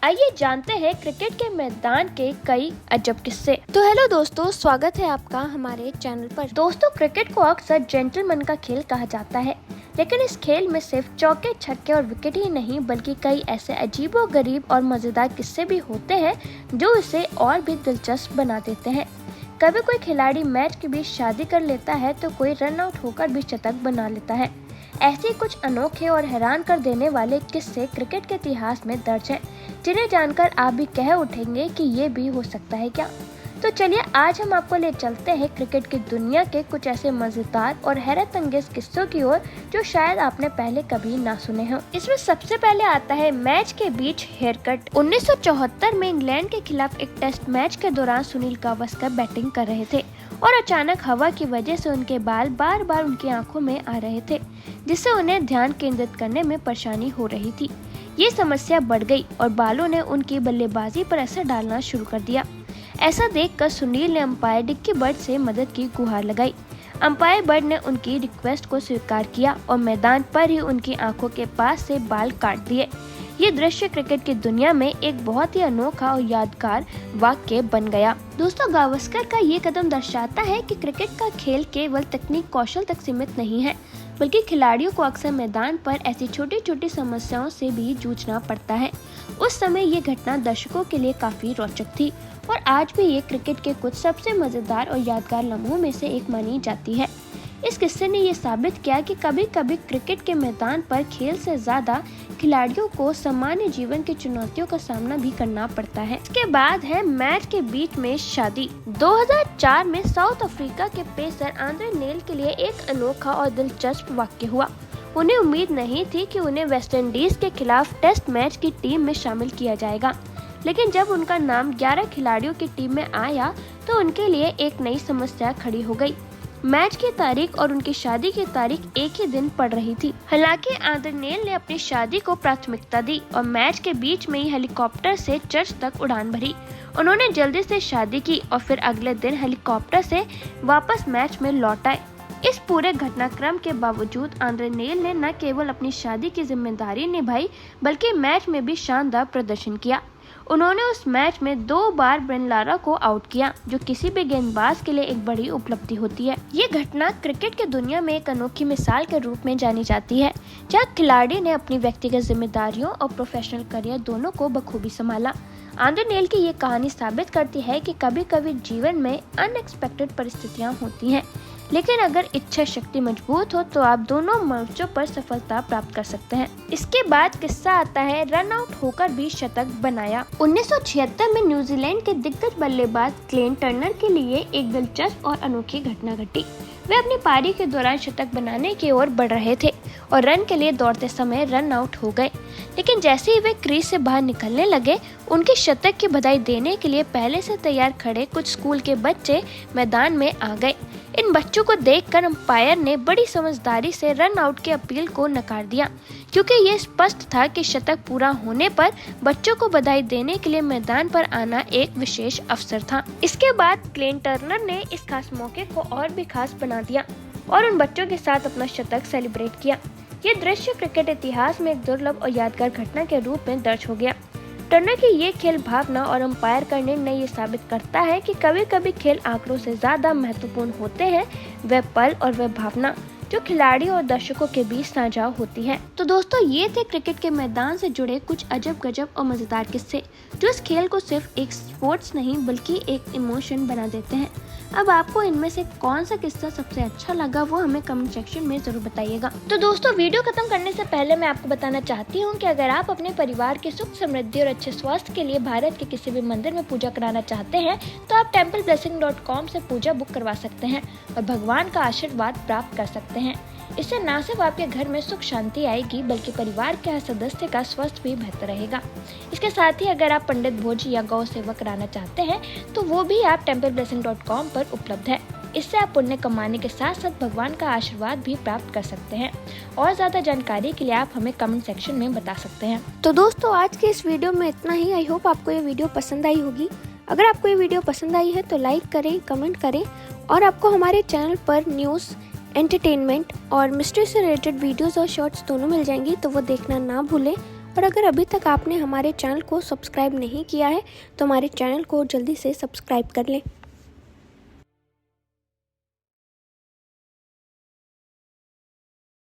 आइए जानते हैं क्रिकेट के मैदान के कई अजब किस्से। तो हेलो दोस्तों, स्वागत है आपका हमारे चैनल पर। दोस्तों, क्रिकेट को अक्सर जेंटलमैन का खेल कहा जाता है, लेकिन इस खेल में सिर्फ चौके, छक्के और विकेट ही नहीं बल्कि कई ऐसे अजीबोगरीब और मजेदार किस्से भी होते हैं जो इसे और भी दिलचस्प बना देते हैं। कभी कोई खिलाड़ी मैच के बीच शादी कर लेता है तो कोई रन आउट होकर भी शतक बना लेता है। ऐसे कुछ अनोखे और हैरान कर देने वाले किस्से क्रिकेट के इतिहास में दर्ज हैं, जिन्हें जानकर आप भी कह उठेंगे कि ये भी हो सकता है क्या। तो चलिए आज हम आपको ले चलते हैं क्रिकेट की दुनिया के कुछ ऐसे मजेदार और हैरत अंगेज किस्सों की ओर जो शायद आपने पहले कभी ना सुने हों। इसमें सबसे पहले आता है मैच के बीच हेयर कट। 1974 में इंग्लैंड के खिलाफ एक टेस्ट मैच के दौरान सुनील गावस्कर बैटिंग कर रहे थे और अचानक हवा की वजह से उनके बाल बार बार उनकी आंखों में आ रहे थे, जिससे उन्हें ध्यान केंद्रित करने में परेशानी हो रही थी। ये समस्या बढ़ गई और बालों ने उनकी बल्लेबाजी पर असर डालना शुरू कर दिया। ऐसा देखकर सुनील ने अंपायर डिक्की बर्ड से मदद की गुहार लगाई। अंपायर बर्ड ने उनकी रिक्वेस्ट को स्वीकार किया और मैदान पर ही उनकी आंखों के पास से बाल काट दिए। ये दृश्य क्रिकेट की दुनिया में एक बहुत ही अनोखा और यादगार वाक्य बन गया। दोस्तों, गावस्कर का ये कदम दर्शाता है कि क्रिकेट का खेल केवल तकनीक कौशल तक सीमित नहीं है, बल्कि खिलाड़ियों को अक्सर मैदान पर ऐसी छोटी छोटी समस्याओं से भी जूझना पड़ता है। उस समय ये घटना दर्शकों के लिए काफी रोचक थी और आज भी ये क्रिकेट के कुछ सबसे मजेदार और यादगार लम्हों में से एक मानी जाती है। इस किस्से ने ये साबित किया कि कभी कभी क्रिकेट के मैदान पर खेल से ज्यादा खिलाड़ियों को सामान्य जीवन की चुनौतियों का सामना भी करना पड़ता है। इसके बाद है मैच के बीच में शादी। 2004 में साउथ अफ्रीका के पेसर आंद्रे नेल के लिए एक अनोखा और दिलचस्प वाक्य हुआ। उन्हें उम्मीद नहीं थी कि उन्हें वेस्टइंडीज के खिलाफ टेस्ट मैच की टीम में शामिल किया जाएगा, लेकिन जब उनका नाम 11 खिलाड़ियों की टीम में आया तो उनके लिए एक नई समस्या खड़ी हो गई। मैच की तारीख और उनकी शादी की तारीख एक ही दिन पड़ रही थी। हालांकि आंद्रे नेल ने अपनी शादी को प्राथमिकता दी और मैच के बीच में ही हेलीकॉप्टर से चर्च तक उड़ान भरी। उन्होंने जल्दी से शादी की और फिर अगले दिन हेलीकॉप्टर से वापस मैच में लौट आए। इस पूरे घटनाक्रम के बावजूद आंद्रे नेल ने न केवल अपनी शादी की जिम्मेदारी निभाई बल्कि मैच में भी शानदार प्रदर्शन किया। उन्होंने उस मैच में 2 बार ब्रेन लारा को आउट किया, जो किसी भी गेंदबाज के लिए एक बड़ी उपलब्धि होती है। ये घटना क्रिकेट की दुनिया में एक अनोखी मिसाल के रूप में जानी जाती है, जहाँ खिलाड़ी ने अपनी व्यक्तिगत जिम्मेदारियों और प्रोफेशनल करियर दोनों को बखूबी संभाला। आंद्रे नेल की ये कहानी साबित करती है कि कभी कभी जीवन में अनएक्सपेक्टेड परिस्थितियाँ होती हैं, लेकिन अगर इच्छा शक्ति मजबूत हो तो आप दोनों मंचों पर सफलता प्राप्त कर सकते हैं। इसके बाद किस्सा आता है रन आउट होकर भी शतक बनाया। 1976 में न्यूजीलैंड के दिग्गज बल्लेबाज क्लेन टर्नर के लिए एक दिलचस्प और अनोखी घटना घटी। वे अपनी पारी के दौरान शतक बनाने की ओर बढ़ रहे थे और रन के लिए दौड़ते समय रन आउट हो गए, लेकिन जैसे ही वे क्रीज से बाहर निकलने लगे, उनके शतक की बधाई देने के लिए पहले से तैयार खड़े कुछ स्कूल के बच्चे मैदान में आ गए। इन बच्चों को देखकर अंपायर ने बड़ी समझदारी से रन आउट की अपील को नकार दिया, क्योंकि ये स्पष्ट था कि शतक पूरा होने पर बच्चों को बधाई देने के लिए मैदान पर आना एक विशेष अवसर था। इसके बाद क्लेन टर्नर ने इस खास मौके को और भी खास बना दिया और उन बच्चों के साथ अपना शतक सेलिब्रेट किया। ये दृश्य क्रिकेट इतिहास में एक दुर्लभ और यादगार घटना के रूप में दर्ज हो गया। टर्नर की ये खेल भावना और अंपायर का निर्णय ये साबित करता है कि कभी कभी खेल आंकड़ों से ज्यादा महत्वपूर्ण होते हैं वह पल और वह भावना जो खिलाड़ी और दर्शकों के बीच साझा होती है। तो दोस्तों, ये थे क्रिकेट के मैदान से जुड़े कुछ अजब गजब और मजेदार किस्से जो इस खेल को सिर्फ एक स्पोर्ट्स नहीं बल्कि एक इमोशन बना देते हैं। अब आपको इनमें से कौन सा किस्सा सबसे अच्छा लगा वो हमें कमेंट सेक्शन में जरूर बताइएगा। तो दोस्तों, वीडियो खत्म करने से पहले मैं आपको बताना चाहती हूँ कि अगर आप अपने परिवार के सुख समृद्धि और अच्छे स्वास्थ्य के लिए भारत के किसी भी मंदिर में पूजा कराना चाहते हैं तो आप templeblessing.com से पूजा बुक करवा सकते हैं और भगवान का आशीर्वाद प्राप्त कर सकते हैं। इससे न सिर्फ आपके घर में सुख शांति आएगी बल्कि परिवार के हर सदस्य का स्वास्थ्य भी बेहतर रहेगा। इसके साथ ही अगर आप पंडित भोज या गौ सेवा कराना चाहते हैं तो वो भी आप templeblessing.com पर उपलब्ध है। इससे आप पुण्य कमाने के साथ साथ भगवान का आशीर्वाद भी प्राप्त कर सकते हैं। और ज्यादा जानकारी के लिए आप हमें कमेंट सेक्शन में बता सकते हैं। तो दोस्तों, आज के इस वीडियो में इतना ही। आई होप आपको ये वीडियो पसंद आई होगी। अगर आपको ये वीडियो पसंद आई है तो लाइक करें, कमेंट करें और आपको हमारे चैनल पर न्यूज़, एंटरटेनमेंट और मिस्ट्री से रिलेटेड वीडियोस और शॉर्ट्स दोनों मिल जाएंगी, तो वो देखना ना भूलें। और अगर अभी तक आपने हमारे चैनल को सब्सक्राइब नहीं किया है तो हमारे चैनल को जल्दी से सब्सक्राइब कर लें।